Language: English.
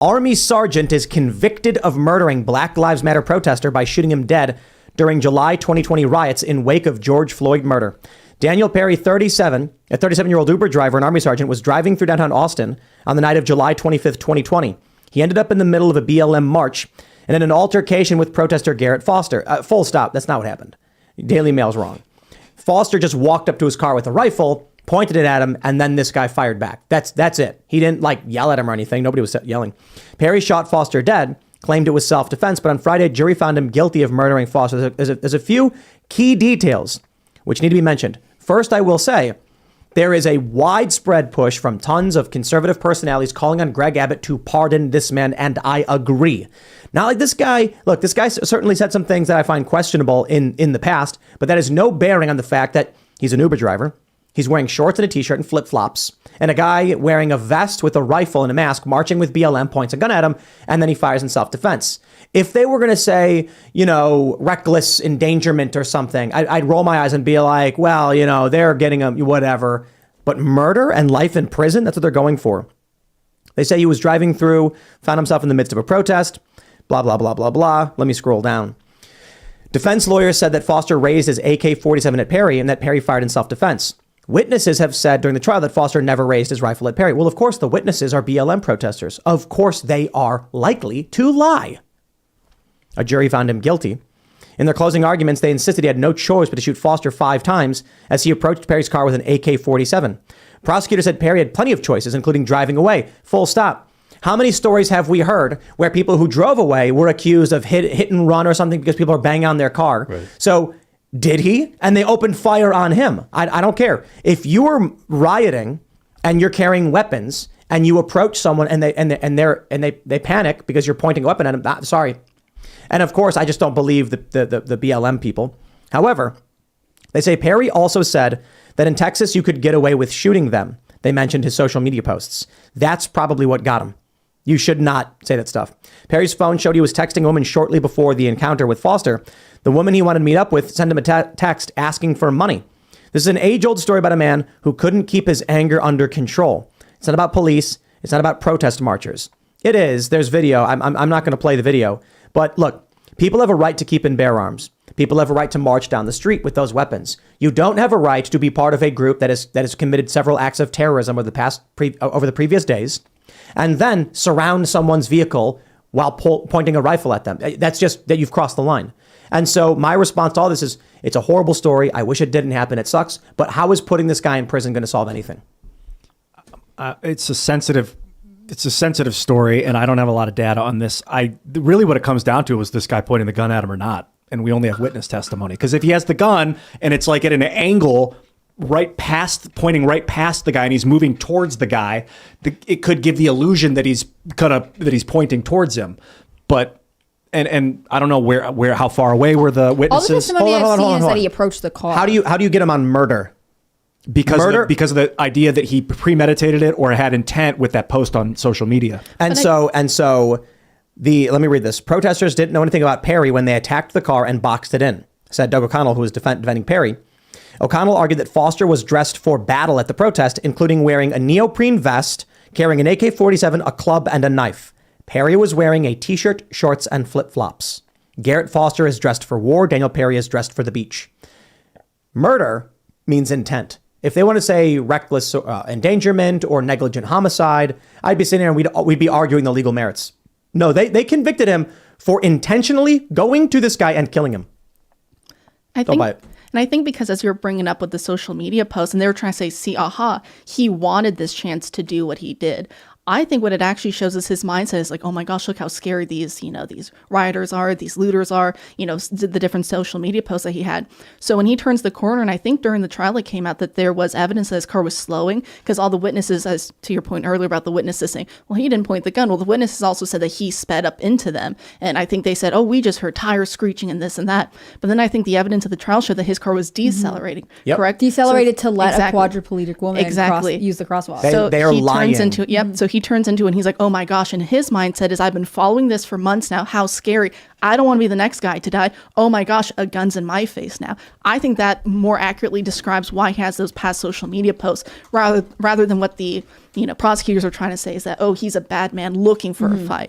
Army sergeant is convicted of murdering Black Lives Matter protester by shooting him dead during July 2020 riots in wake of George Floyd murder. Daniel Perry, 37, a 37-year-old Uber driver and Army sergeant, was driving through downtown Austin on the night of July 25th, 2020. He ended up in the middle of a BLM march and in an altercation with protester Garrett Foster. Full stop. That's not what happened. Daily Mail's wrong. Foster just walked up to his car with a rifle, pointed it at him, and then this guy fired back. That's it. He didn't yell at him or anything. Nobody was yelling. Perry shot Foster dead, claimed it was self-defense, but on Friday, a jury found him guilty of murdering Foster. There's a few key details which need to be mentioned. First, I will say there is a widespread push from tons of conservative personalities calling on Greg Abbott to pardon this man, and I agree. Not like this guy. Look, this guy certainly said some things that I find questionable in the past, but that has no bearing on the fact that he's an Uber driver. He's wearing shorts and a t-shirt and flip-flops, and a guy wearing a vest with a rifle and a mask marching with BLM points a gun at him, and then he fires in self-defense. If they were going to say, reckless endangerment or something, I'd roll my eyes and be like, well, they're getting him, whatever. But murder and life in prison, that's what they're going for. They say he was driving through, found himself in the midst of a protest, blah, blah, blah, blah, blah. Let me scroll down. Defense lawyers said that Foster raised his AK-47 at Perry and that Perry fired in self-defense. Witnesses have said during the trial that Foster never raised his rifle at Perry. Well, of course, the witnesses are BLM protesters. Of course, they are likely to lie. A jury found him guilty. In their closing arguments, they insisted he had no choice but to shoot Foster 5 times as he approached Perry's car with an AK-47. Prosecutors said Perry had plenty of choices, including driving away. Full stop. How many stories have we heard where people who drove away were accused of hit and run or something because people are banging on their car? Right. So did he? And they opened fire on him. I don't care. If you were rioting and you're carrying weapons and you approach someone and they panic because you're pointing a weapon at them, sorry. And of course, I just don't believe the BLM people. However, they say Perry also said that in Texas, you could get away with shooting them. They mentioned his social media posts. That's probably what got him. You should not say that stuff. Perry's phone showed he was texting a woman shortly before the encounter with Foster. The woman he wanted to meet up with sent him a text asking for money. This is an age-old story about a man who couldn't keep his anger under control. It's not about police. It's not about protest marchers. It is. There's video. I'm not going to play the video. But look, people have a right to keep and bear arms. People have a right to march down the street with those weapons. You don't have a right to be part of a group that has committed several acts of terrorism over the previous days, and then surround someone's vehicle while pointing a rifle at them. That's just that you've crossed the line. And so my response to all this is, it's a horrible story. I wish it didn't happen. It sucks. But how is putting this guy in prison going to solve anything? It's a sensitive story, and I don't have a lot of data on this. Really what it comes down to is this guy pointing the gun at him or not. And we only have witness testimony. Because if he has the gun and it's like at an angle pointing right past the guy and he's moving towards the guy, it could give the illusion that he's pointing towards him. But and I don't know how far away were the witnesses. All the testimony I've seen is that he approached the car. How do you get him on murder? Because of the idea that he premeditated it or had intent with that post on social media. Let me read this. Protesters didn't know anything about Perry when they attacked the car and boxed it in, said Doug O'Connell, who was defending Perry. O'Connell argued that Foster was dressed for battle at the protest, including wearing a neoprene vest, carrying an AK-47, a club, and a knife. Perry was wearing a t-shirt, shorts, and flip-flops. Garrett Foster is dressed for war. Daniel Perry is dressed for the beach. Murder means intent. If they want to say reckless endangerment or negligent homicide, I'd be sitting there and we'd be arguing the legal merits. No, they convicted him for intentionally going to this guy and killing him. Don't buy it. And I think because as you're bringing up with the social media posts and they were trying to say, see, he wanted this chance to do what he did. I think what it actually shows is his mindset is like, oh my gosh, look how scary these rioters are, these looters are, the different social media posts that he had. So when he turns the corner, and I think during the trial it came out that there was evidence that his car was slowing because all the witnesses, as to your point earlier about the witnesses saying, well, he didn't point the gun. Well, the witnesses also said that he sped up into them. And I think they said, oh, we just heard tires screeching and this and that. But then I think the evidence of the trial showed that his car was decelerating, correct? Decelerated to let a quadriplegic woman use the crosswalk. They are lying. So he he turns into and he's like, oh my gosh. And his mindset is, I've been following this for months now. How scary. I don't want to be the next guy to die. Oh my gosh, a gun's in my face now. I think that more accurately describes why he has those past social media posts rather than what the prosecutors are trying to say is that, oh, he's a bad man looking for a fight.